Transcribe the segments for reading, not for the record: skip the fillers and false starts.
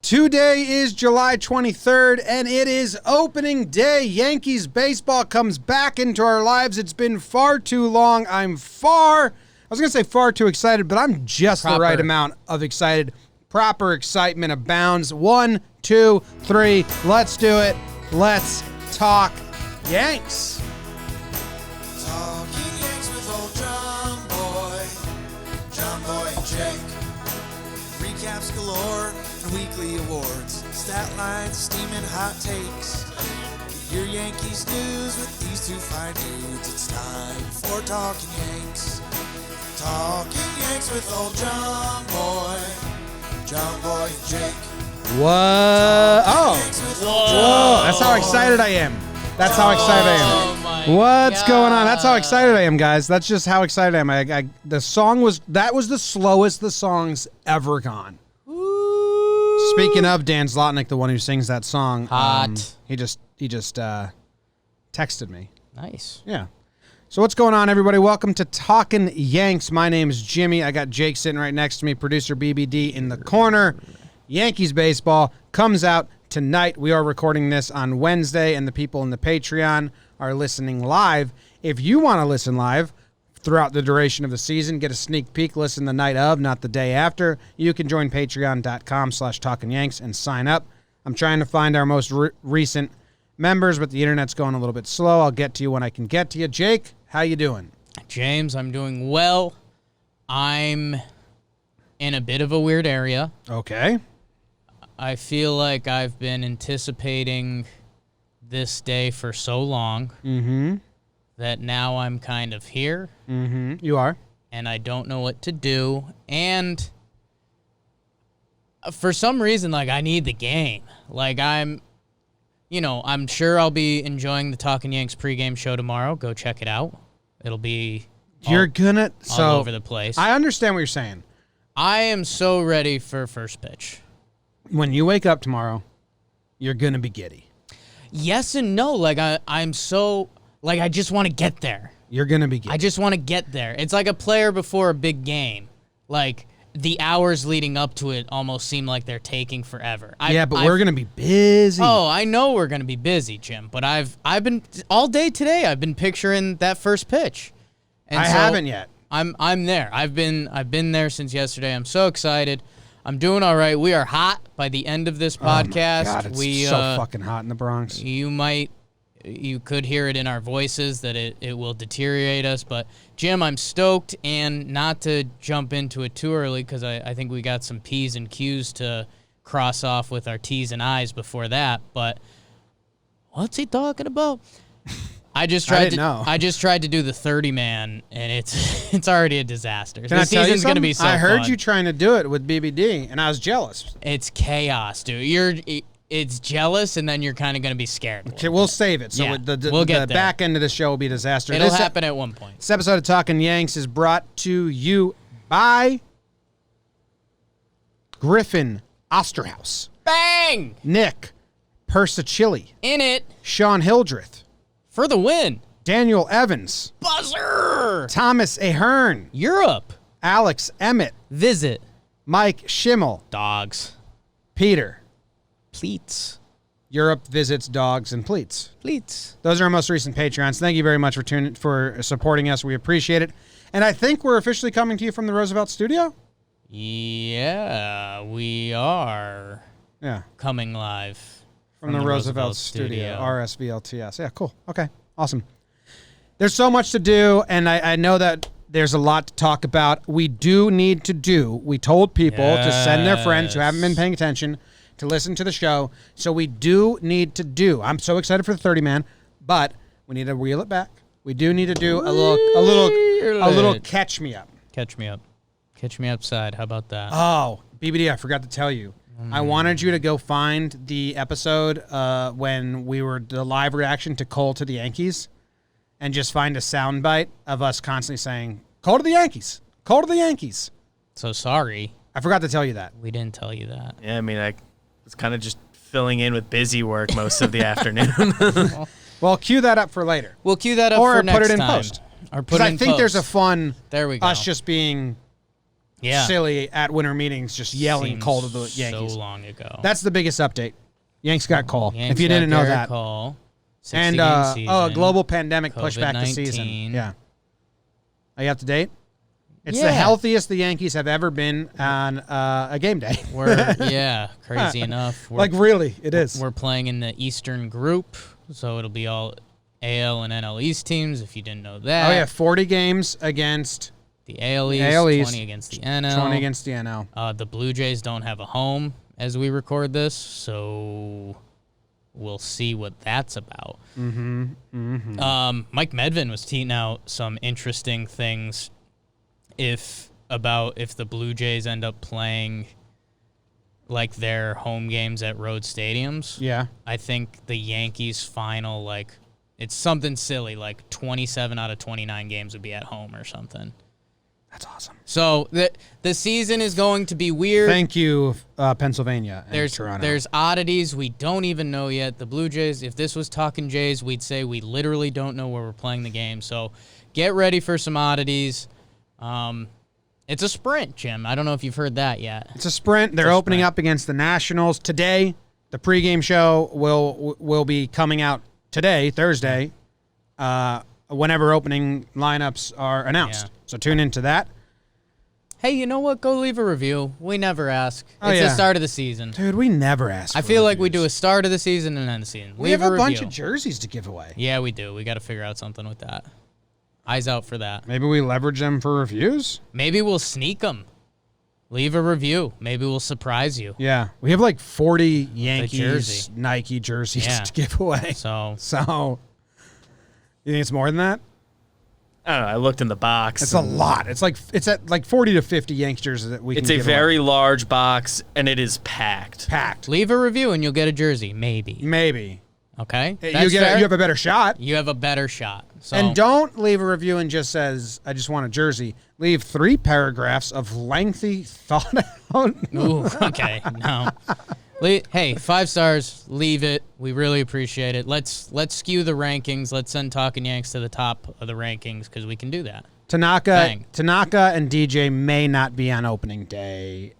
Today is July 23rd, and it is opening day. Yankees baseball comes back into our lives. It's been far too long. I was going to say far too excited, but I'm just the right amount of excited. Proper excitement abounds. 1, 2, 3. Let's do it. Let's talk Yanks. Talking Yanks with old JOMBOY and Jake. Recaps galore and weekly awards. Stat lines, steaming hot takes. Your Yankees news with these two fine dudes. It's time for Talking Yanks. Talking Yanks with old JOMBOY and Jake. What? Whoa. That's how excited I am. That's how excited I am. What's going on? That's how excited I am, guys. That's just how excited I am. That was the slowest the song's ever gone. Ooh. Speaking of Dan Zlotnick, the one who sings that song, he just texted me. Nice. Yeah. So what's going on, everybody? Welcome to Talkin' Yanks. My name is Jimmy. I got Jake sitting right next to me, producer BBD in the corner. Yankees baseball comes out tonight. We are recording this on Wednesday, and the people in the Patreon are listening live. If you want to listen live throughout the duration of the season, get a sneak peek, listen the night of, not the day after, you can join patreon.com/TalkinYanks and sign up. I'm trying to find our most recent members, but the internet's going a little bit slow. I'll get to you when I can get to you. Jake, how you doing? James, I'm doing well. I'm in a bit of a weird area. Okay. I feel like I've been anticipating this day for so long that now I'm kind of here. You are. And I don't know what to do. And for some reason, I need the game. I'm sure I'll be enjoying the Talkin' Yanks pregame show tomorrow. Go check it out. It'll be all over the place. I understand what you're saying. I am so ready for first pitch. When you wake up tomorrow, you're going to be giddy. Yes and no. I'm so, I just want to get there. You're going to be giddy. I just want to get there. It's like a player before a big game. The hours leading up to it almost seem like they're taking forever. We're going to be busy. Oh, I know we're going to be busy, Jim. But I've been, all day today, I've been picturing that first pitch. And I haven't yet. I'm there. I've been there since yesterday. I'm so excited. I'm doing all right. We are hot by the end of this podcast. Oh my God, it's so fucking hot in the Bronx. You could hear it in our voices that it will deteriorate us. But, Jim, I'm stoked, and not to jump into it too early because I think we got some P's and Q's to cross off with our T's and I's before that. But what's he talking about? I just tried to do the 30-man, and it's already a disaster. The season's going to be so fun. I heard you trying to do it with BBD, and I was jealous. It's chaos, dude. It's jealous, and then you're kind of going to be scared. Okay, we'll save it. So yeah, the back end of the show will be a disaster. It'll happen at one point. This episode of Talkin' Yanks is brought to you by Griffin Osterhaus. Bang! Nick Persachilli. In it. Sean Hildreth. For the win. Daniel Evans. Buzzer. Thomas Ahern. Europe. Alex Emmett. Visit. Mike Schimmel. Dogs. Peter. Pleats. Europe visits dogs and pleats. Pleats. Those are our most recent Patreons. Thank you very much for supporting us. We appreciate it. And I think we're officially coming to you from the Roosevelt Studio? Yeah, we are. Yeah. Coming live. From the Roosevelt Studio. RSVLTS. Yeah, cool. Okay, awesome. There's so much to do, and I know that there's a lot to talk about. We told people to send their friends who haven't been paying attention to listen to the show, so we do need to do. I'm so excited for the 30-man, but we need to reel it back. We do need to do a little catch me up. Catch me up. Catch me upside. How about that? Oh, BBD, I forgot to tell you. I wanted you to go find the episode when we were the live reaction to Cole to the Yankees and just find a soundbite of us constantly saying, Cole to the Yankees, Cole to the Yankees. So sorry. I forgot to tell you that. We didn't tell you that. Yeah, I mean, I was kind of just filling in with busy work most of the afternoon. Well, cue that up for later. We'll cue that up for next time. Or put it in post. Or put it in I think post. there's a fun, there we go. us just being silly at winter meetings just yelling Seems Cole to the Yankees. so long ago. That's the biggest update. Yanks got Cole. Yanks if you got didn't know Gerrit that. Cole, 60 And game season, a global pandemic pushed back the season. COVID-19. Yeah. Are you up to date? It's Yeah. the healthiest the Yankees have ever been on a game day. Crazy enough. Like, really, it is. We're playing in the Eastern group, so it'll be all AL and NL East teams, if you didn't know that. Oh, yeah, 40 games against The AL East, AL East, 20 against the NL. 20 against the NL. The Blue Jays don't have a home as we record this, so we'll see what that's about. Mike Medvin was tweeting out some interesting things if the Blue Jays end up playing like their home games at road stadiums. Yeah. I think the Yankees' final, like, it's something silly, like 27 out of 29 games would be at home or something. That's awesome. So the season is going to be weird. Thank you, Pennsylvania and Toronto. There's oddities we don't even know yet. The Blue Jays, if this was Talkin Jays, we'd say we literally don't know where we're playing the game. So get ready for some oddities. It's a sprint, Jim. I don't know if you've heard that yet. It's a sprint. They're opening up against the Nationals today. The pregame show will be coming out today, Thursday, whenever opening lineups are announced. Yeah. So tune into that. Hey, you know what? Go leave a review. We never ask. Oh, It's yeah. the start of the season. Dude, we never ask. I for feel like we do reviews. a start of the season and end of the season. We Leave have a bunch review. of jerseys to give away. Yeah, we do. We got to figure out something with that. Eyes out for that. Maybe we leverage them for reviews. Maybe we'll sneak them. Leave a review. Maybe we'll surprise you. Yeah, we have like 40 Yankees jersey. Nike jerseys Yeah. to give away. So You think it's more than that? I don't know. I looked in the box. It's a lot. It's at like 40 to 50 Yanks jerseys that we can It's a give away. very large box, and it is packed. packed. leave a review and you'll get a jersey. Maybe. Maybe. Okay? You That's fair. you have a better shot. You have a better shot. So, And don't leave a review and just says, I just want a jersey. Leave 3 paragraphs of lengthy thought out. Ooh, okay. No. Hey, 5 stars. Leave it. We really appreciate it. Let's skew the rankings. Let's send Talkin Yanks to the top of the rankings because we can do that. Tanaka Bang. and DJ may not be on opening day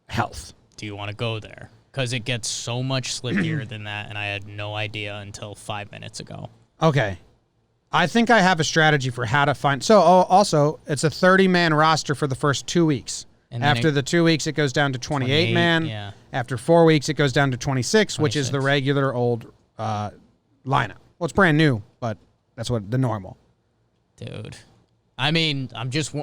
health. Do you want to go there? Because it gets so much slickier than that, and I had no idea until 5 minutes ago. Okay. I think I have a strategy for how to find. So, also, it's a 30-man roster for the first 2 weeks. And then After the 2 weeks, it goes down to 28 man. yeah. After 4 weeks, it goes down to 26, which is the 26. regular old lineup. Well, it's brand new, but that's what the normal. Dude. I mean,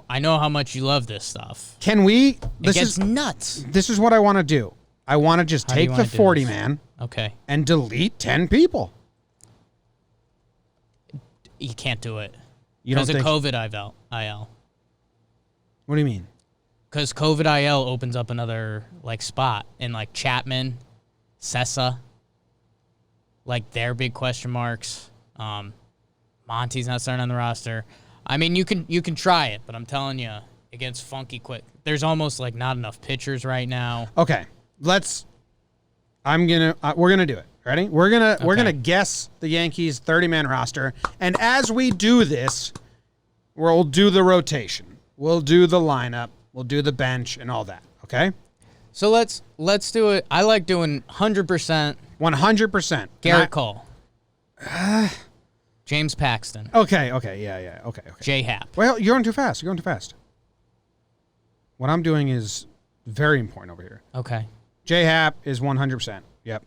I know how much you love this stuff. Can we? It This gets is nuts. this is what I want to do. I want to just How do you take the wanna do 40 this? man Okay. and delete 10 people. You can't do it. You don't Because of think? COVID IL. What do you mean? Because COVID IL opens up another spot in Chapman, Sessa, their big question marks. Monty's not starting on the roster. I mean, you can try it, but I'm telling you, it gets funky quick. There's almost not enough pitchers right now. Okay, we're gonna do it. Ready? We're gonna guess the Yankees 30-man roster, and as we do this, we'll do the rotation. We'll do the lineup. We'll do the bench and all that. Okay. So let's do it. I like doing 100%. 100%. Gerrit Cole. James Paxton. Okay. Yeah. Okay. J Happ. Well, you're going too fast. What I'm doing is very important over here. Okay. J-Happ is 100%. Yep.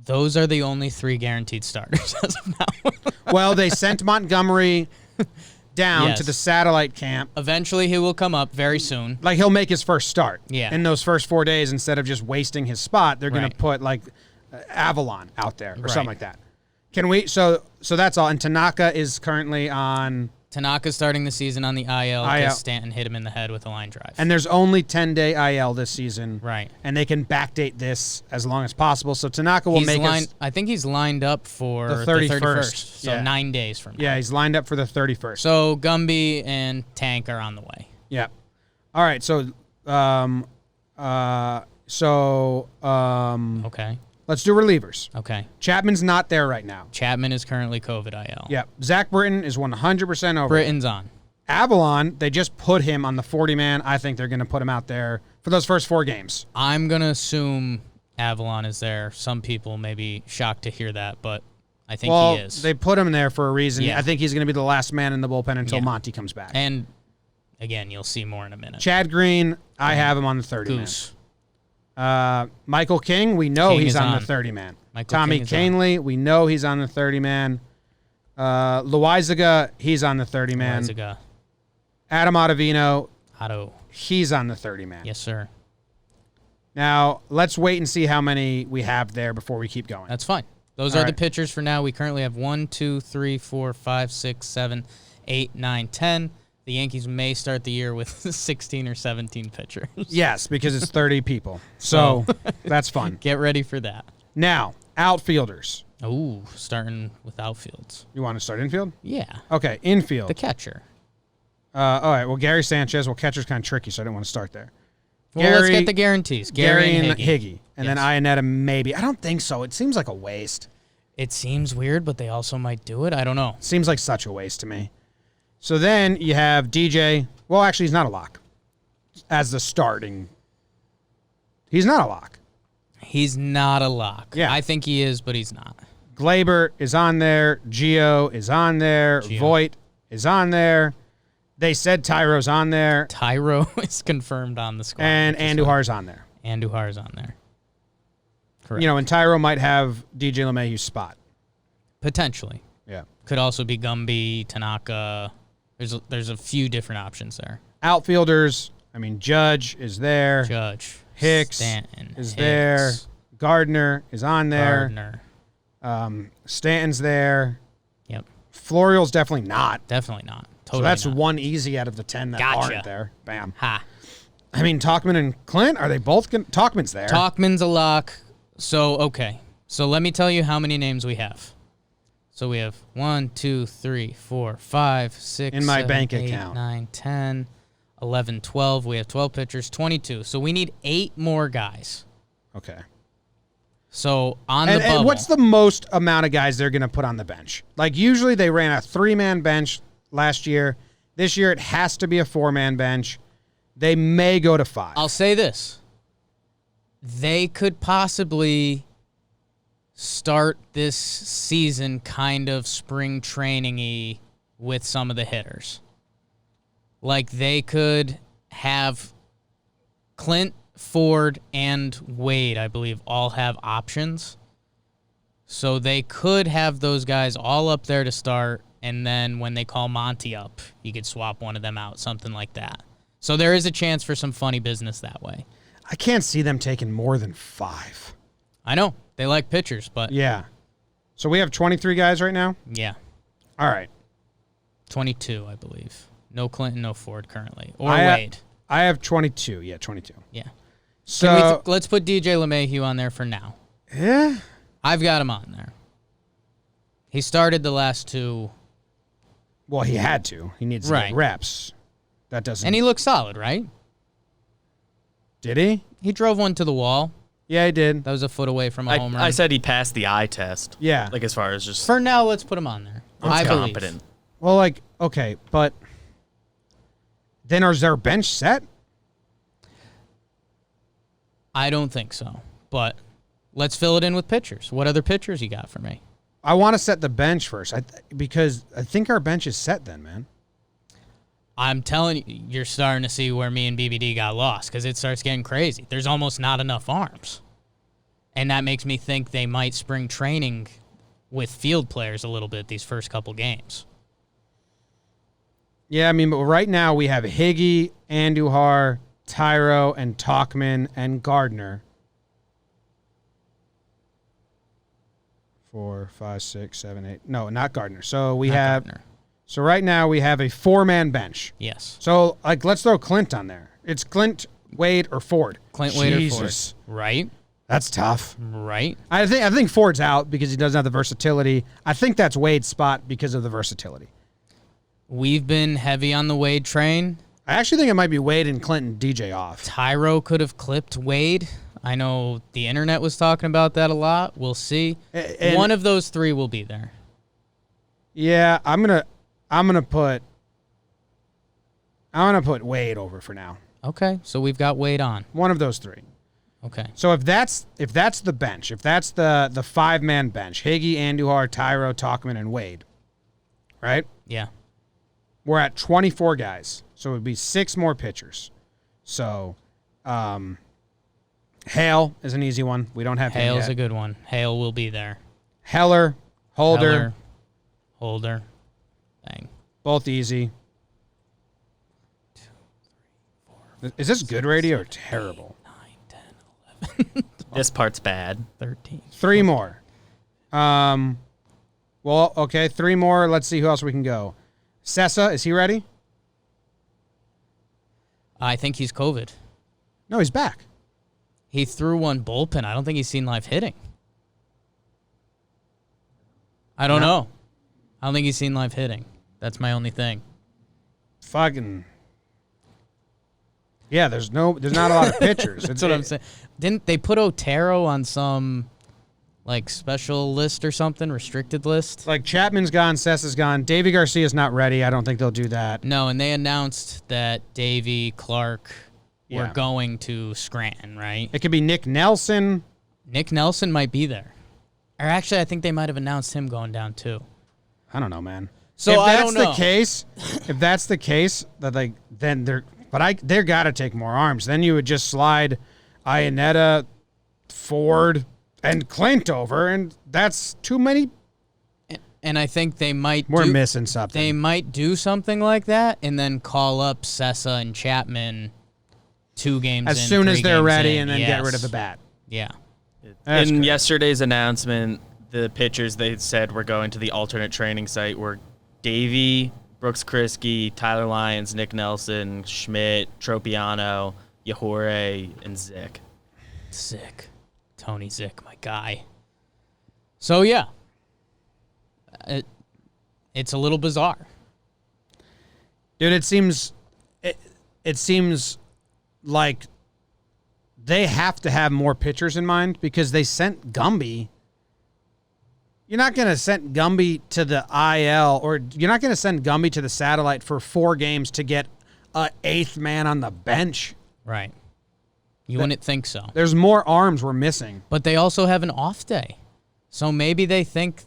Those are the only 3 guaranteed starters as of now. Well, they sent Montgomery down Yes. to the satellite camp. Eventually, he will come up very soon. Like, he'll make his first start. Yeah. In those first 4 days, instead of just wasting his spot, they're going Right. to put, Avalon out there or Right. something like that. Can we... So that's all. And Tanaka is currently on... Tanaka's starting the season on the IL IL. because Stanton hit him in the head with a line drive. And there's only 10-day IL this season. Right. And they can backdate this as long as possible. So Tanaka will make us... I think he's lined up for The 31st. So Yeah. 9 days from now. Yeah, he's lined up for the 31st. So Gumby and Tank are on the way. Yeah. All right. So, Okay. let's do relievers. Okay. Chapman's not there right now. Chapman is currently COVID IL. Yeah. Zach Britton is 100% over. Britton's on. Avalon, they just put him on the 40-man. I think they're going to put him out there for those first 4 games. I'm going to assume Avalon is there. Some people may be shocked to hear that, but I think he is. They put him there for a reason. Yeah. I think he's going to be the last man in the bullpen until Monty comes back. And, again, you'll see more in a minute. Chad Green, I have him on the 30-man. Goose. Michael King, we know King he's is on on. the 30-man. Michael Tommy King is Canley, we know he's on the 30-man. Loizaga, he's on the 30-man. Loizaga. Adam Ottavino, Otto. he's on the 30-man. Yes, sir. Now, let's wait and see how many we have there before we keep going. That's fine. Those All are the right. pitchers for now. We currently have 1, 2, 3, 4, 5, 6, 7, 8, 9, 10. The Yankees may start the year with 16 or 17 pitchers. Yes, because it's 30 people. So that's fun. Get ready for that. Now, outfielders. Ooh, starting with outfields. You want to start infield? Yeah. Okay, infield. The catcher. All right, well, Gary Sanchez. Well, catcher's kind of tricky, so I didn't want to start there. Well, let's get the guarantees. Gary and Higgy. And Yes. then Ionetta, maybe. I don't think so. It seems like a waste. It seems weird, but they also might do it. I don't know. Seems like such a waste to me. So then you have DJ. Well, actually, he's not a lock as the starting. He's not a lock. He's not a lock. Yeah. I think he is, but he's not. Glaber is on there. Gio is on there. Gio. Voit is on there. They said Tyro's on there. Tyro is confirmed on the squad. And Andujar's on there. Andujar's on there. Correct. You know, and Tyro might have DJ LeMahieu's spot. Potentially. Yeah. Could also be Gumby, Tanaka. There's a few different options there. Outfielders, I mean, Judge is there. Judge. Hicks Stanton. is there. Gardner is on there. Gardner. Stanton's there. Yep. Florial's definitely not. Definitely not. So Totally that's not. one easy out of the 10 that Gotcha. aren't there. Bam. Ha. I mean, Tauchman and Clint, are they both Tauchman's there. Tauchman's a lock. So, okay. So let me tell you how many names we have. So we have 1, 2, 3, 4, 5, 6, In my 7, bank 8, account. 9, 10, 11, 12. We have 12 pitchers, 22. So we need 8 more guys. Okay. So on the And bubble. what's the most amount of guys they're going to put on the bench? Like, usually they ran a 3-man bench last year. This year it has to be a 4-man bench. They may go to 5. I'll say this. They could possibly start this season kind of spring training-y with some of the hitters. Like, they could have Clint, Ford, and Wade, I believe, all have options. So they could have those guys all up there to start, and then when they call Monty up, you could swap one of them out, something like that. So there is a chance for some funny business that way. I can't see them taking more than 5. I know. They like pitchers, but Yeah. So we have 23 guys right now? yeah. All right. 22, I believe. No Clinton, no Ford currently. Or I Wade. I have 22. Yeah, 22. Yeah. So, Let's put DJ LeMahieu on there for now. yeah. I've got him on there. He started the last 2, Well, he had to. He needs to Right. get reps. That doesn't. and he looked solid, right? Did he? He drove one to the wall. Yeah, he did. That was a foot away from a home run. I said he passed the eye test. Yeah. Like, as far as just For now, let's put him on there. I believe. competent. Well, like, okay, but then is their bench set? I don't think so. But let's fill it in with pitchers. What other pitchers you got for me? I want to set the bench first because I think our bench is set then, man. I'm telling you, you're starting to see where me and BBD got lost because it starts getting crazy. There's almost not enough arms. And that makes me think they might spring training with field players a little bit these first couple games. Yeah, I mean, but right now we have Higgy, Andujar, Tyro, and Tauchman, and Gardner. 4, 5, 6, 7, 8. No, not Gardner. So we Not have. Gardner. So right now we have a 4-man bench. Yes. So like, let's throw Clint on there. It's Clint, Wade, or Ford. Clint Wade or Ford. Jesus, Right? that's tough. Right? I think Ford's out because he doesn't have the versatility. I think that's Wade's spot because of the versatility. We've been heavy on the Wade train. I actually think it might be Wade and Clinton DJ off. Tyro could have clipped Wade. I know the internet was talking about that a lot. We'll see. And- One of those 3 will be there. Yeah, I'm gonna put I'm going to put Wade over for now. Okay, so we've got Wade on. One of those three. Okay. So if that's the bench, if that's the 5-man bench, Higgy, Andujar, Tyro, Tauchman, and Wade, right? Yeah. We're at 24 guys, so it would be 6 more pitchers. So Hale is an easy one. We don't have him Hale's yet. a good one. Hale will be there. Heller, Holder, Holder. Bang. both easy. 2, 3, 4. Is this good radio or terrible? 9, 10, 11, This part's bad. 13. 3 more. Well, okay, 3 more. Let's see who else we can go. Sessa, is he ready? I think he's COVID. No, he's back. He threw one bullpen. I don't think he's seen live hitting. I don't know. I don't think he's seen live hitting. That's my only thing. Fucking. Yeah, there's not a lot of pitchers. That's what I'm saying. Didn't they put Otero on some like special list or something, restricted list? Like Chapman's gone, Sessa's gone. Davey Garcia's not ready. I don't think they'll do that. No, and they announced that Davey, Clark were Yeah. going to Scranton, right? It could be Nick Nelson. Nick Nelson might be there. Or actually, I think they might have announced him going down too. I don't know, man. So if I that's don't know. the case, then they're got to take more arms. Then you would just slide Iannetta, Ford, and Clint over, and that's too many. And I think they might. We're missing something. They might do something like that, and then call up Sessa and Chapman 2 games as in, soon 3 as they're games ready, in. and then Yes. get rid of the bat. Yeah. That's In crazy. yesterday's announcement, the pitchers they said were going to the alternate training site were Davey, Brooks Kriske, Tyler Lyons, Nick Nelson, Schmidt, Tropiano, Yahore, and Zick. Zick. Tony Zick, my guy. So, yeah. It's a little bizarre. Dude, it seems like they have to have more pitchers in mind because they sent Gumby. You're not going to send Gumby to the IL, or you're not going to send Gumby to the satellite for 4 games to get a 8th man on the bench. Right. You wouldn't think so. There's more arms we're missing. But they also have an off day. So maybe they think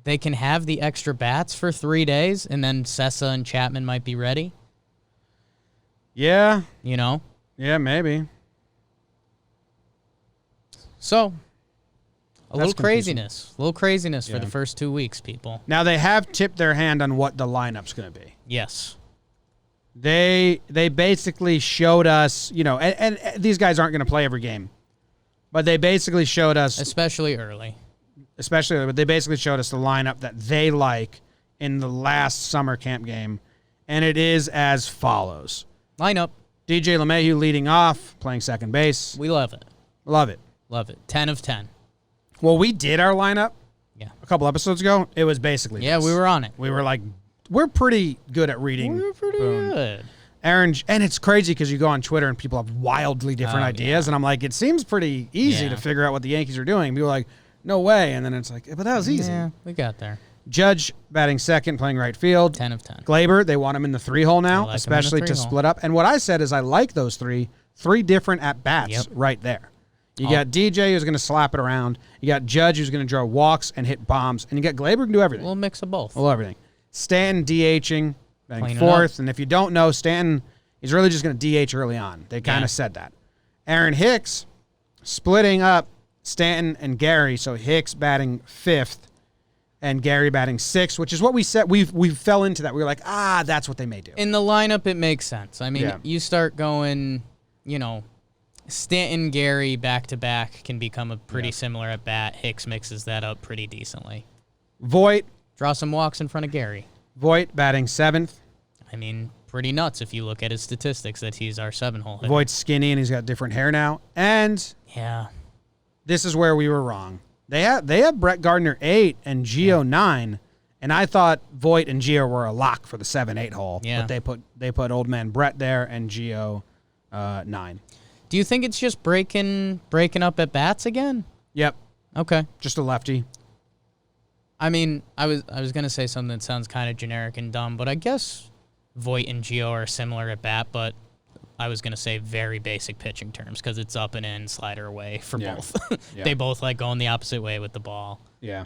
they can have the extra bats for 3 days, and then Sessa and Chapman might be ready. Yeah. You know? Yeah, maybe. So, a little confusing. craziness for Yeah. the first 2 weeks, people. Now they have tipped their hand on what the lineup's going to be. Yes. They basically showed us, and these guys aren't going to play every game, but they basically showed us, Especially early. but they basically showed us the lineup that they like in the last summer camp game, and it is as follows. Lineup. DJ LeMahieu leading off, playing second base. We love it. Love it. Love it. 10 of 10. Well, we did our lineup Yeah. a couple episodes ago. It was basically Yeah, this. we were on it. We were like, we're pretty good at reading. We were pretty Boom. good. Aaron, and it's crazy because you go on Twitter and people have wildly different Oh, ideas, and I'm like, it seems pretty easy Yeah. to figure out what the Yankees are doing. People are like, no way, and then it's like, but that was easy. Yeah, we got there. Judge batting second, playing right field. 10 of 10. Glaber, they want him in the 3-hole now, I like him in the especially to 3-hole. split up. And what I said is I like those three different at-bats Yep. right there. You got DJ who's going to slap it around. You got Judge who's going to draw walks and hit bombs. And you got Glaber who can do A everything. little mix of both. Well, everything. Stanton DHing, batting Clean it fourth. And if you don't know, Stanton is really just going to DH early on. They kind Yeah. of said that. Aaron Hicks splitting up Stanton and Gary. So Hicks batting fifth and Gary batting sixth, which is what we said. We fell into that. We were like, that's what they may do. In the lineup, it makes sense. I mean, Yeah. you start going, Stanton, Gary back-to-back can become a pretty similar at bat. Hicks mixes that up pretty decently. Voit Draw some walks in front of Gary. batting seventh. I mean, pretty nuts if you look at his statistics that he's our 7-hole hitter. Voigt's skinny and he's got different hair now. And Yeah. this is where we were wrong. They have Brett Gardner 8 and Gio 9, and I thought Voit and Gio were a lock for the 7-8 hole. Yeah. But they put old man Brett there and Gio 9. Do you think it's just breaking up at bats again? Yep, Okay. just a lefty. I mean, I was gonna say something that sounds kind of generic and dumb, but I guess Voit and Gio are similar at bat, but I was going to say very basic pitching terms because it's up and in, slider away for both. Yeah. They both like going the opposite way with the ball. Yeah.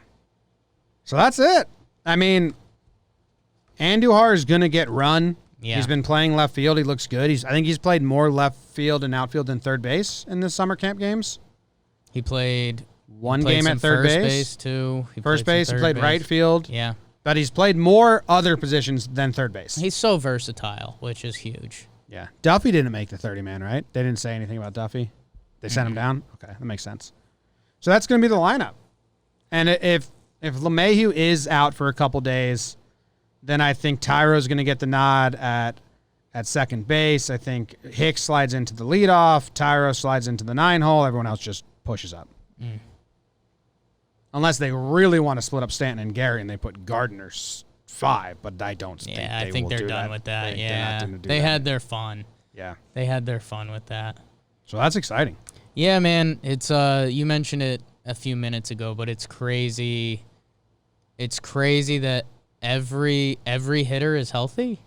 So that's it. I mean, Andujar is going to get run. Yeah. He's been playing left field. He looks good. I think he's played more left field and outfield than third base in the summer camp games. He played One game at third first base. too. First base, he played right field. Yeah. But he's played more other positions than third base. He's so versatile, which is huge. Yeah. Duffy didn't make the 30-man, right? They didn't say anything about Duffy? They sent him down? Okay, that makes sense. So that's going to be the lineup. And if LeMahieu is out for a couple days, then I think Tyro's going to get the nod at second base. I think Hicks slides into the leadoff. Tyro slides into the 9-hole. Everyone else just pushes up. Unless they really want to split up Stanton and Gary and they put Gardner's 5, but I don't think they I think will they're do done that. with that. They Had their fun. Yeah. They had their fun with that. So that's exciting. Yeah, man. It's you mentioned it a few minutes ago, but it's crazy. It's crazy that every hitter is healthy.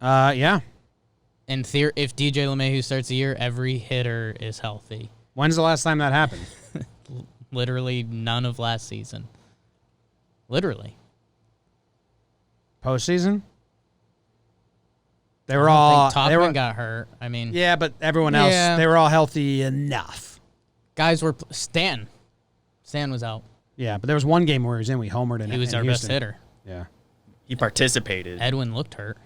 Yeah. In theory, if DJ LeMahieu starts the year, every hitter is healthy. When's the last time that happened? Literally none of last season. Literally. Postseason? They were all. Tauchman got hurt. I mean, yeah, but everyone else, they were all healthy enough. Guys were Stan was out. Yeah, but there was one game where he was in. We homered in. He was in our Houston. best hitter. Yeah. He participated. Edwin looked hurt.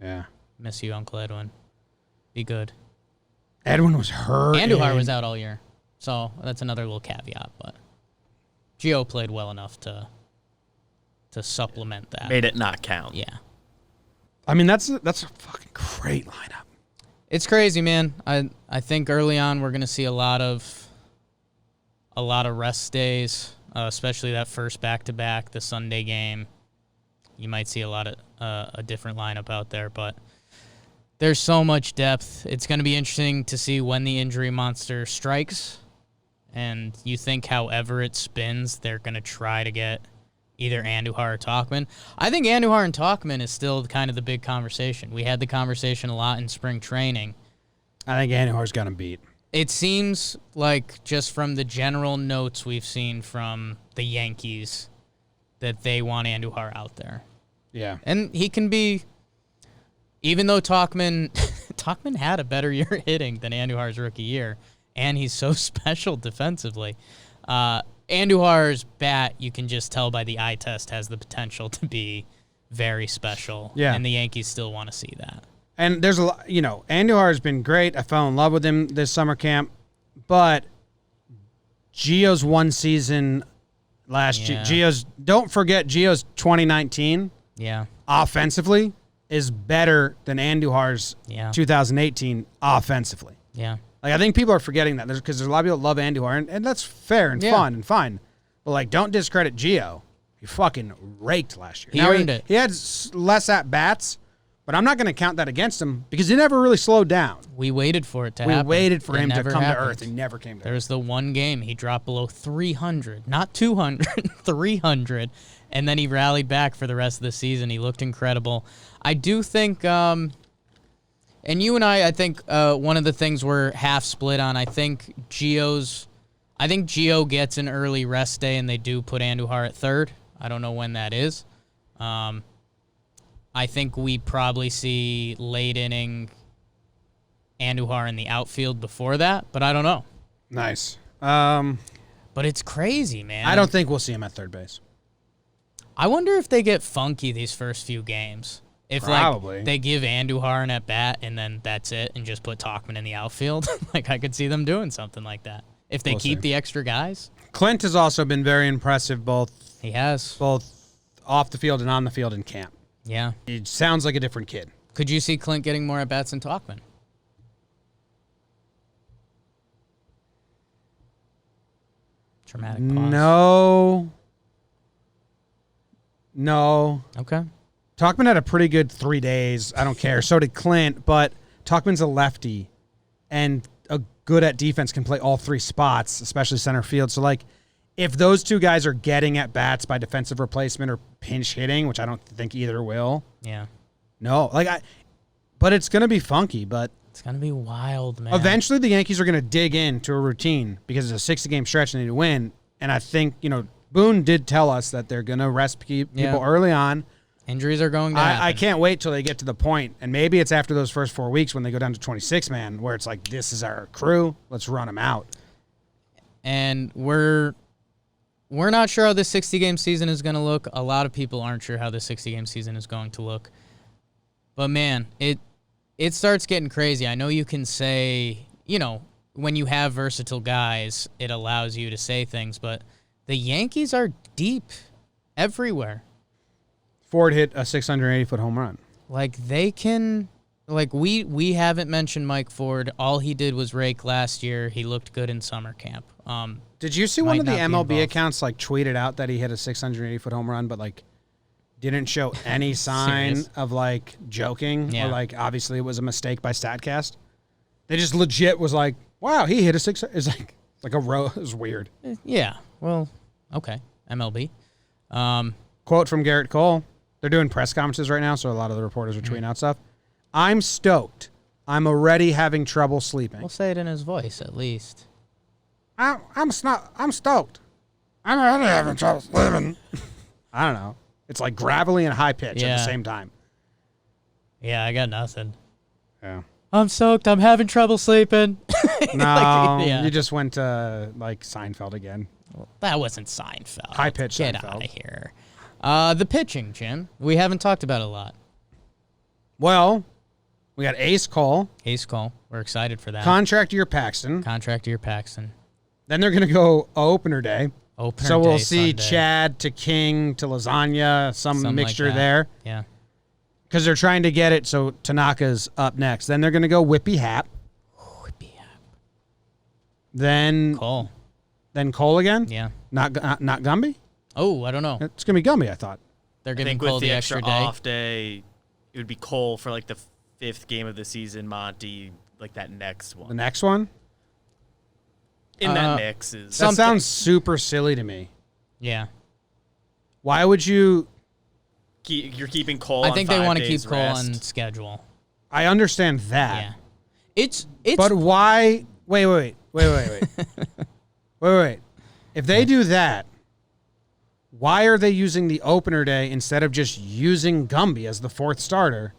Yeah. Miss you, Uncle Edwin. Be good. Edwin was hurt. Andujar was out all year, so that's another little caveat. But Gio played well enough to supplement that. Made it not count. Yeah. I mean, that's a fucking great lineup. It's crazy, man. I think early on we're gonna see a lot of rest days, especially that first back-to-back, the Sunday game. You might see a lot of a different lineup out there, but there's so much depth. It's going to be interesting to see when the injury monster strikes, and you think however it spins, they're going to try to get either Andujar or Tauchman. I think Andujar and Tauchman is still kind of the big conversation. We had the conversation a lot in spring training. I think Andujar's got him beat. It seems like just from the general notes we've seen from the Yankees that they want Andujar out there. Yeah. And he can be, even though Tauchman had a better year hitting than Andujar's rookie year, and he's so special defensively. Andujar's bat, you can just tell by the eye test, has the potential to be very special. Yeah. And the Yankees still want to see that. And there's a lot, Andujar's been great. I fell in love with him this summer camp, but Gio's one season last year. Don't forget Gio's 2019 offensively is better than Andujar's 2018 offensively. Yeah. Like, I think people are forgetting that because there's a lot of people that love Andujar, and that's fair and fun and fine. But, like, don't discredit Gio. He fucking raked last year. He earned it. He had less at-bats, but I'm not going to count that against him because he never really slowed down. We waited for it to happen. We waited for him to come happened. to earth. He never came to There earth. was the one game he dropped below 300, not 200, 300, and then he rallied back for the rest of the season. He looked incredible. I do think, and you and I think one of the things we're half split on, I think Gio gets an early rest day, and they do put Andujar at third. I don't know when that is. I think we probably see late inning Andujar in the outfield before that, but I don't know. Nice. But it's crazy, man. I don't think we'll see him at third base. I wonder if they get funky these first few games. If Probably. they give Andujar an at-bat and then that's it and just put Tauchman in the outfield. Like, I could see them doing something like that. If they keep the extra guys. Clint has also been very impressive He has. both off the field and on the field in camp. Yeah. He sounds like a different kid. Could you see Clint getting more at-bats than Tauchman? Dramatic pause. No. Okay. Tauchman had a pretty good 3 days. I don't care. So did Clint, but Tauchman's a lefty and a good at defense, can play all three spots, especially center field. So, like, if those two guys are getting at bats by defensive replacement or pinch hitting, which I don't think either will. Yeah. No, but it's going to be funky, but It's going to be wild, man. eventually the Yankees are going to dig into a routine because it's a 60-game stretch and they need to win. And I think, Boone did tell us that they're going to rest people early on. Injuries are going to happen. I can't wait till they get to the point, and maybe it's after those first 4 weeks when they go down to 26 man, where it's like, this is our crew, let's run them out. And we're not sure how this 60-game season is going to look. A lot of people aren't sure how the 60-game season is going to look. But man, it starts getting crazy. I know you can say, when you have versatile guys, it allows you to say things, but the Yankees are deep everywhere. Ford hit a 680-foot home run. They can, we haven't mentioned Mike Ford. All he did was rake last year. He looked good in summer camp. Did you see one of the might not be MLB involved. accounts tweeted out that he hit a 680-foot home run, but didn't show any sign Serious? of joking Yeah. or obviously it was a mistake by Statcast? They just legit was like, wow, he hit a six. It's like a row. It was weird. Yeah, well, okay, MLB. Quote from Gerrit Cole. They're doing press conferences right now, so a lot of the reporters are tweeting out stuff. I'm stoked. I'm already having trouble sleeping. We'll say it in his voice at least. I'm stoked. I'm already having trouble sleeping. I don't know. It's gravelly and high pitch at the same time. Yeah, I got nothing. Yeah. I'm stoked. I'm having trouble sleeping. No, yeah. you just went to Seinfeld again. That wasn't Seinfeld. High pitch Get Seinfeld. out of here. The pitching, Jim. We haven't talked about it a lot. Well, we got Ace Cole. Ace Cole. We're excited for that. Contract year Paxton. Contract year Paxton. Then they're going to go opener day. Opener So we'll day see Sunday. Chad to King to Lasagna, some Something mixture like that. there. Yeah. Because they're trying to get it so Tanaka's up next. Then they're going to go Whippy Hap. Whippy Hap. Then Cole. Cole again? Yeah. Not Gumby? Oh, I don't know. It's going to be Gumby, I thought. They're I giving think Cole with the the extra day. off day, it would be Cole for the 5th game of the season. Monty, that next The one. next one? In that mix is That sounds super silly to me. Yeah. Why would you... you're keeping Cole. I on think they 5 want to keep days Cole rest. on schedule. I understand that. Yeah. It's But why... Wait. Wait. If they do that, why are they using the opener day instead of just using Gumby as the 4th starter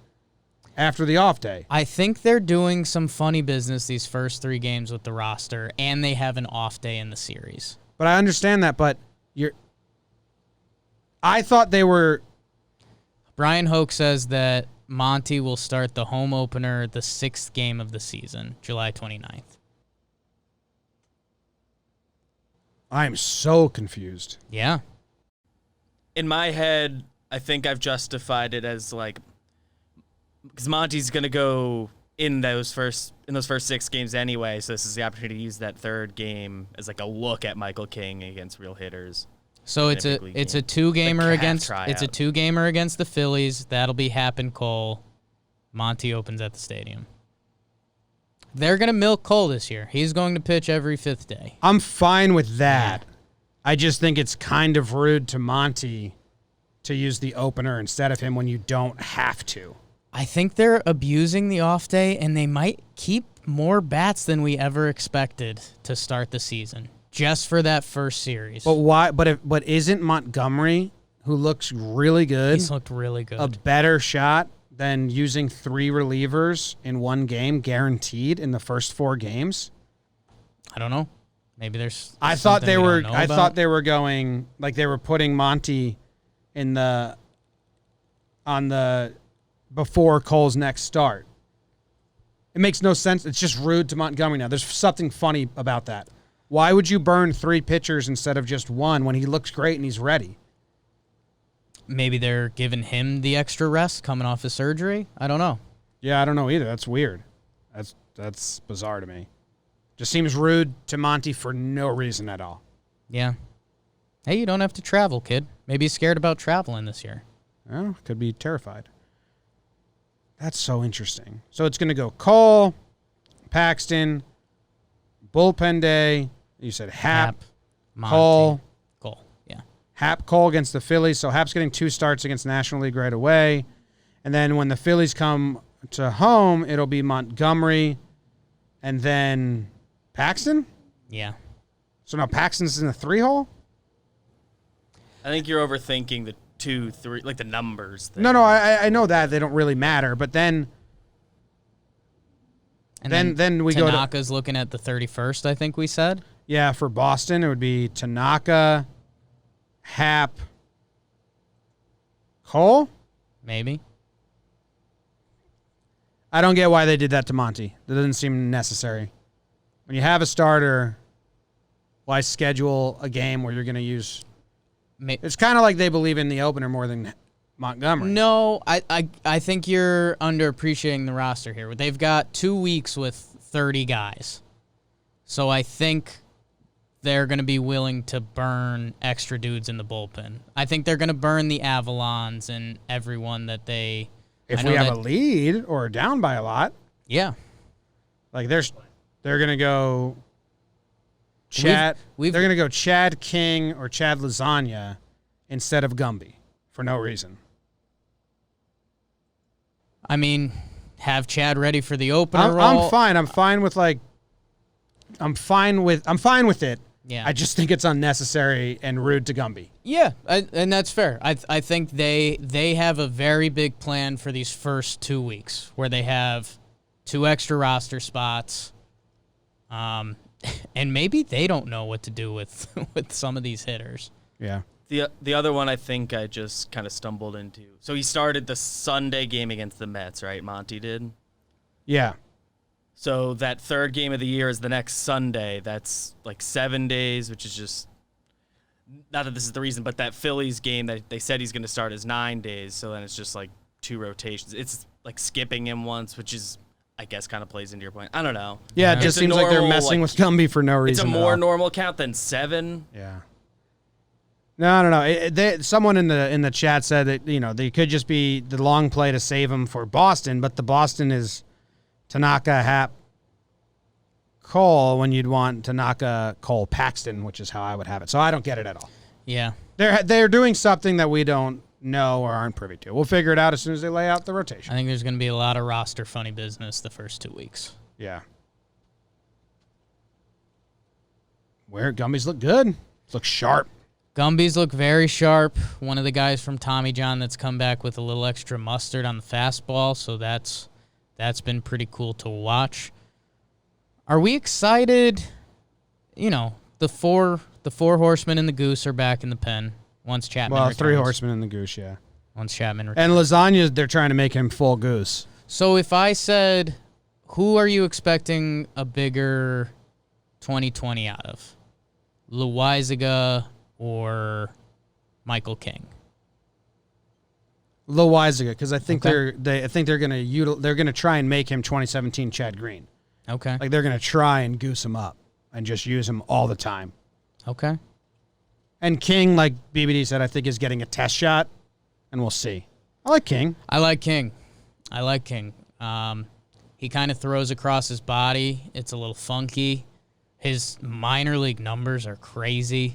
after the off day? I think they're doing some funny business these first 3 games with the roster, and they have an off day in the series. But I understand that, but I thought they were... Brian Hoke says that Monty will start the home opener the 6th game of the season, July 29th. I'm so confused. Yeah. In my head, I think I've justified it as because Monty's gonna go in those first 6 games anyway, so this is the opportunity to use that 3rd game as a look at Michael King against real hitters. So it's in a a big league it's a game. 2-gamer half against tryout. it's a 2-gamer against the Phillies. That'll be Happ and Cole. Monty opens at the stadium. They're gonna milk Cole this year. He's going to pitch every 5th day. I'm fine with that. I just think it's kind of rude to Monty to use the opener instead of him when you don't have to. I think they're abusing the off day, and they might keep more bats than we ever expected to start the season, just for that first series. But why? But isn't Montgomery, who looks really good, He's looked really good. a better shot than using 3 relievers in 1 game guaranteed in the first 4 games? I don't know. Maybe there's. I thought something we don't know I about. thought they were going they were putting Monty in before Cole's next start. It makes no sense. It's just rude to Montgomery now. There's something funny about that. Why would you burn 3 pitchers instead of just 1 when he looks great and he's ready? Maybe they're giving him the extra rest coming off his surgery. I don't know. Yeah, I don't know either. That's weird. That's bizarre to me. Just seems rude to Monty for no reason at all. Yeah. Hey, you don't have to travel, kid. Maybe he's scared about traveling this year. Well, could be terrified. That's so interesting. So it's going to go Cole, Paxton, bullpen day. You said Hap, Monty. Cole, Hap, Cole against the Phillies. So Hap's getting 2 starts against National League right away. And then when the Phillies come to home, it'll be Montgomery and then Paxton? Yeah. So now Paxton's in the 3-hole? I think you're overthinking the 2, 3, like the numbers. No, I know that. They don't really matter. But then then we go to... Tanaka's looking at the 31st, I think we said. Yeah, for Boston, it would be Tanaka, Hap, Cole? Maybe. I don't get why they did that to Monty. That doesn't seem necessary. When you have a starter, why schedule a game where you're going to use... It's kind of like they believe in the opener more than Montgomery. No, I think you're underappreciating the roster here. They've got 2 weeks with 30 guys. So I think they're going to be willing to burn extra dudes in the bullpen. I think they're going to burn the Avalons and everyone that they... If we have a lead or down by a lot. Yeah. Like they're going to go... They're going to go Chad King or Chad Lasagna instead of Gumby for no reason. I mean, have Chad ready for the opener role. I'm fine. I'm fine with it. Yeah. I just think it's unnecessary and rude to Gumby. Yeah, and that's fair. I think they have a very big plan for these first 2 weeks where they have 2 extra roster spots. And maybe they don't know what to do with some of these hitters. Yeah. The other one I think I just kind of stumbled into. So he started the Sunday game against the Mets, right? Monty did? Yeah. So that 3rd game of the year is the next Sunday. That's like 7 days, which is just... Not that this is the reason, but that Phillies game that they said he's going to start is 9 days. So then it's just like 2 rotations. It's like skipping him once, which is... I guess kind of plays into your point. I don't know. Yeah, it just seems like they're messing with Gumby for no reason. It's a more normal count than 7. Yeah. No, I don't know. Someone in the chat said that they could just be the long play to save him for Boston, but the Boston is Tanaka, Hap, Cole when you'd want Tanaka, Cole, Paxton, which is how I would have it. So I don't get it at all. Yeah, they're doing something that we don't know or aren't privy to. We'll figure it out as soon as they lay out the rotation. I think there's going to be a lot of roster funny business the first 2 weeks. Yeah. Where Gumby's look good. Look sharp. Gumby's look very sharp. One of the guys from Tommy John that's come back with a little extra mustard on the fastball, so that's been pretty cool to watch. Are we excited? The four horsemen and the goose are back in the pen. Once Chapman returns. 3 horsemen and the goose, yeah. Once Chapman returns. And Lasagna, they're trying to make him full goose. So if I said, who are you expecting a bigger 2020 out of? Loizaga or Michael King? Loizaga, because I think they're gonna try and make him 2017 Chad Green. Okay. Like they're gonna try and goose him up and just use him all the time. Okay. And King, like BBD said, I think is getting a test shot, and we'll see. I like King. He kind of throws across his body. It's a little funky. His minor league numbers are crazy.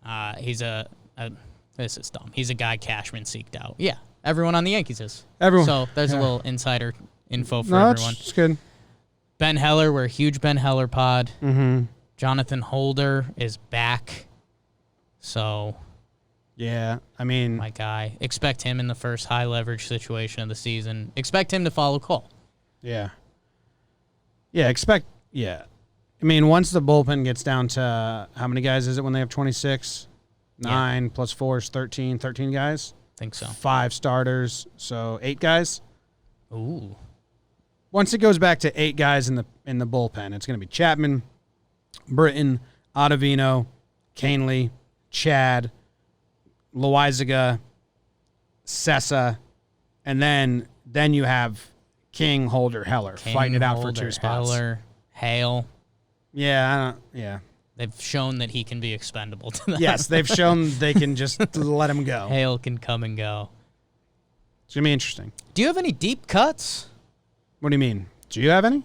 This is dumb. He's a guy Cashman seeked out. Yeah, everyone on the Yankees is. Everyone. So there's a little insider info for everyone. It's good. Ben Heller, we're a huge Ben Heller pod. Mm-hmm. Jonathan Holder is back. So, yeah, I mean, my guy. Expect him in the first high leverage situation of the season. Expect him to follow Cole. Yeah. Yeah, I mean, once the bullpen gets down to how many guys is it when they have 26? 9 plus 4 is 13 guys? Think so. 5 starters, so 8 guys. Ooh. Once it goes back to 8 guys in the bullpen, it's going to be Chapman, Britton, Ottavino, Canely, Chad, Loizaga, Sessa, and then you have King, Holder, Heller fighting it out for 2 spots. Heller, Hale. Yeah, They've shown that he can be expendable to them. Yes, they've shown they can just let him go. Hale can come and go. It's going to be interesting. Do you have any deep cuts? What do you mean? Do you have any?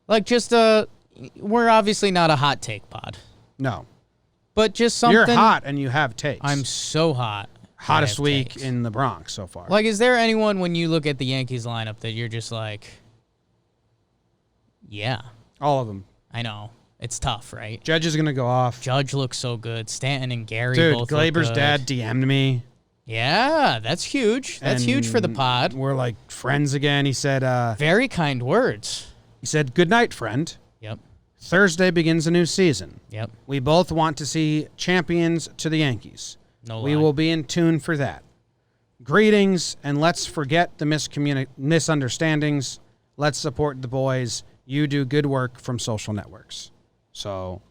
Like just we're obviously not a hot take pod. No. But just something. You're hot and you have takes. I'm so hot. Hottest I have week takes. in the Bronx so far. Like, is there anyone when you look at the Yankees lineup that you're just like, yeah, All of them. I know. It's tough, right? Judge is going to go off. Judge looks so good. Stanton and Gary Dude, both look Glaber's good. dad DM'd me. Yeah, that's huge. That's huge for the and pod. We're like friends again. He said, Very kind words. good night, friend. Yep. Thursday begins a new season. Yep. We both want to see champions to the Yankees. No We lie. will be in tune for that. Greetings, and let's forget the misunderstandings. Let's support the boys. You do good work from social networks. So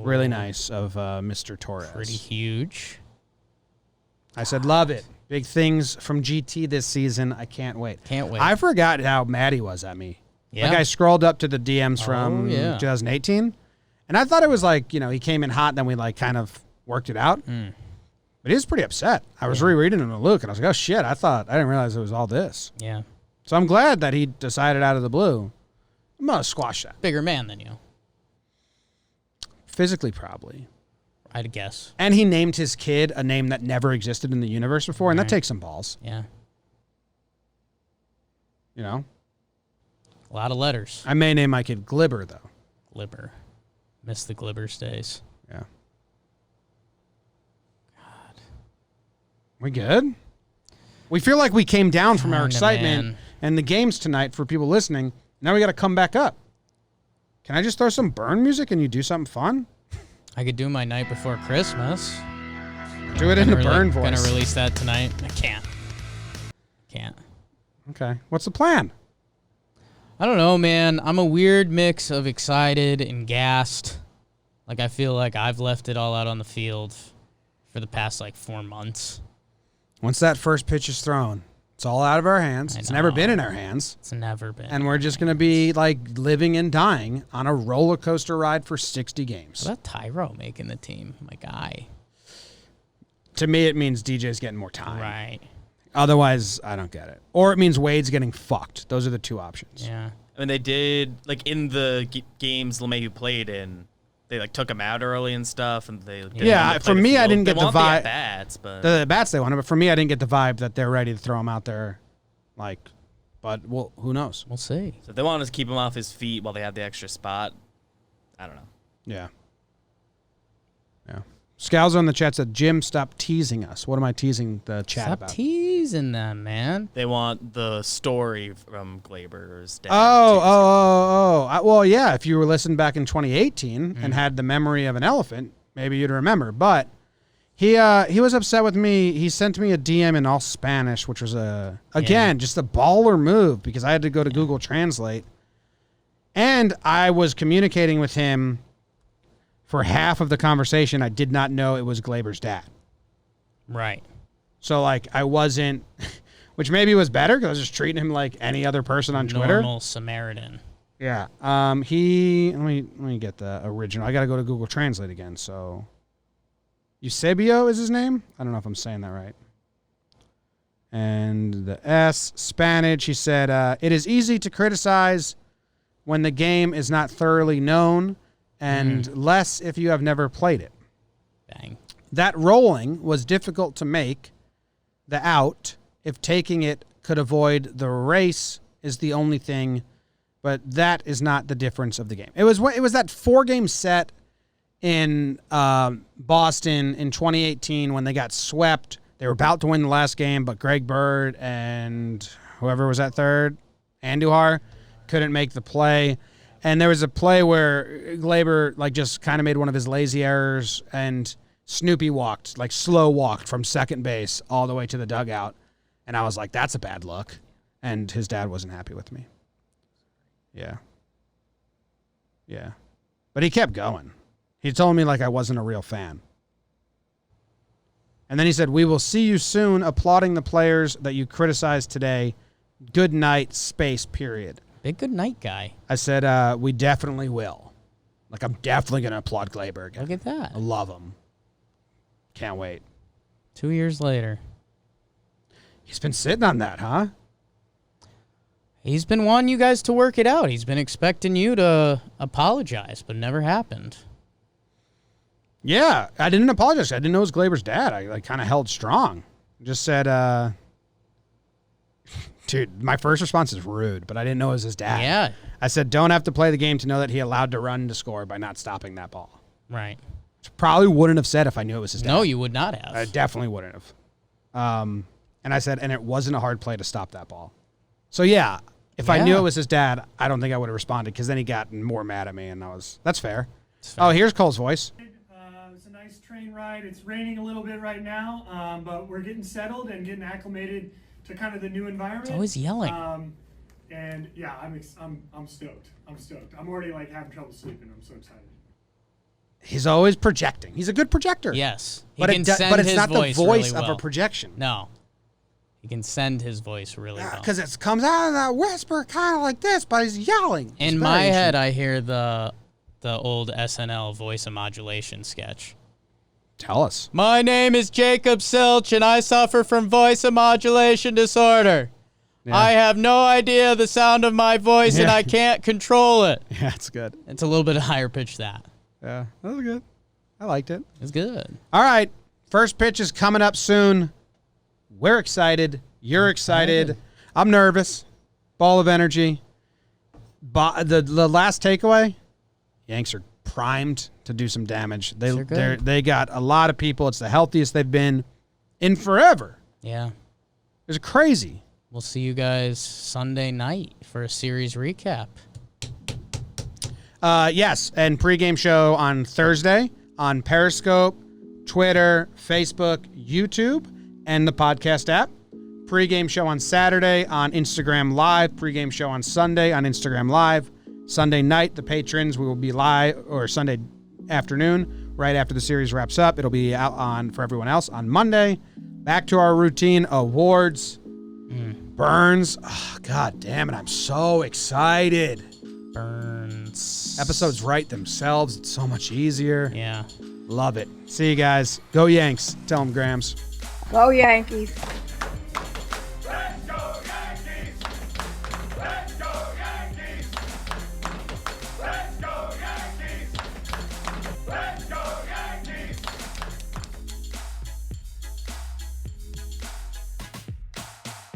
really nice of Mr. Torres. Pretty huge. I said, love it. Big things from GT this season. I can't wait. Can't wait. I forgot how mad he was at me. Yeah. Like I scrolled up to the DMs from yeah. 2018, and I thought it was like, he came in hot, then we like kind of worked it out. But he was pretty upset. I was rereading him to Luke, and I was like, oh shit, I didn't realize it was all this. Yeah. So I'm glad that he decided out of the blue, I'm going to squash that. Bigger man than you, Physically, probably. I'd guess. And he named his kid a name that never existed in the universe before, and that takes some balls. Yeah. A lot of letters. I may name my kid Glibber, though. Glibber. Miss the Glibber days. Yeah. God. We good? We feel like we came down from our Kinda, excitement man. and the games tonight for people listening. Now we got to come back up. Can I just throw some burn music and you do something fun? I could do my Night Before Christmas. Do it in the burn voice. Gonna release that tonight. I can't. Okay. What's the plan? I don't know, man. I'm a weird mix of excited and gassed. Like, I feel like I've left it all out on the field for the past, 4 months. Once that first pitch is thrown, it's all out of our hands. It's never been in our hands. It's never been. And we're just going to be, living and dying on a roller coaster ride for 60 games. What about Tyro making the team? My guy. To me, it means DJ's getting more time. Right. Otherwise, I don't get it. Or it means Wade's getting fucked. Those are the two options. Yeah. I mean, they did, in the games LeMahieu played in, they, took him out early and stuff, and they didn't Yeah, want him to for play the me, I field. didn't get They the want vibe. at-bats, but The bats they wanted, but for me, I didn't get the vibe that they're ready to throw him out there. But who knows? We'll see. so if they wanted to keep him off his feet while they had the extra spot. I don't know. Yeah. Yeah. Scalzo in the chat said, Jim, stop teasing us. What am I teasing the chat Stop about? teasing them, man. They want the story from Glaber's dad. Well, yeah, if you were listening back in 2018 and had the memory of an elephant, maybe you'd remember. But he was upset with me. He sent me a DM in all Spanish, which was, just a baller move because I had to go to Google Translate. And I was communicating with him for half of the conversation. I did not know it was Glaber's dad. Right. So, I wasn't, which maybe was better because I was just treating him like any other person on Twitter. Normal Samaritan. Yeah. Let me get the original. I got to go to Google Translate again. So, Eusebio is his name? I don't know if I'm saying that right. And the S, Spanish, he said, it is easy to criticize when the game is not thoroughly known and less if you have never played it. Bang. That rolling was difficult to make. The out, if taking it could avoid the race, is the only thing, but that is not the difference of the game. It was that 4-game set in Boston in 2018 when they got swept. They were about to win the last game, but Greg Bird and whoever was at third, Andujar, couldn't make the play. And there was a play where Glaber just kind of made one of his lazy errors, and Snoopy walked, slow walked from second base all the way to the dugout. And I was like, that's a bad look. And his dad wasn't happy with me. Yeah. Yeah. But he kept going. He told me I wasn't a real fan. And then he said, we will see you soon, applauding the players that you criticized today. Good night, space, period. Big good night guy. I said, we definitely will. I'm definitely going to applaud Glaber again. Look at that. I love him. Can't wait. 2 years later. He's been sitting on that, huh? He's been wanting you guys to work it out. He's been expecting you to apologize, but never happened. Yeah, I didn't apologize. I didn't know it was Glaber's dad. I like kind of held strong. Just said, dude, my first response is rude, but I didn't know it was his dad. Yeah. I said, don't have to play the game to know that he allowed to run to score by not stopping that ball. Right. Probably wouldn't have said if I knew it was his dad. No, you would not have. I definitely wouldn't have. And I said, and it wasn't a hard play to stop that ball. So, yeah, if I knew it was his dad, I don't think I would have responded because then he got more mad at me, and that's fair. Oh, here's Cole's voice. It's a nice train ride. It's raining a little bit right now, but we're getting settled and getting acclimated to kind of the new environment. It's always yelling. And yeah, I'm stoked. I'm stoked. I'm already like having trouble sleeping. I'm so excited. He's always projecting. He's a good projector. Yes. But it's not the voice really of well. a projection. No. He can send his voice really well. Because it comes out of that whisper kind of like this, but he's yelling. In my head, I hear the old SNL voice modulation sketch. Tell us. My name is Jacob Silch, and I suffer from voice modulation disorder. Yeah. I have no idea the sound of my voice, and I can't control it. Yeah, it's good. It's a little bit higher pitch that. Yeah, that was good. I liked it. It's good. All right. First pitch is coming up soon. We're excited. You're excited. I'm nervous. Ball of energy. The last takeaway, Yanks are primed to do some damage. They got a lot of people. It's the healthiest they've been in forever. Yeah. It's crazy. We'll see you guys Sunday night for a series recap. Yes, and pregame show on Thursday on Periscope, Twitter, Facebook, YouTube, and the podcast app. Pregame show on Saturday on Instagram Live. Pregame show on Sunday on Instagram Live. Sunday night, the patrons, we will be live, or Sunday afternoon, right after the series wraps up. It'll be out on for everyone else on Monday. Back to our routine, awards. Burns. Oh, God damn it, I'm so excited. Burns. Episodes write themselves. It's so much easier. Yeah. Love it. See you guys. Go Yanks. Tell them, Grams. Go Yankees.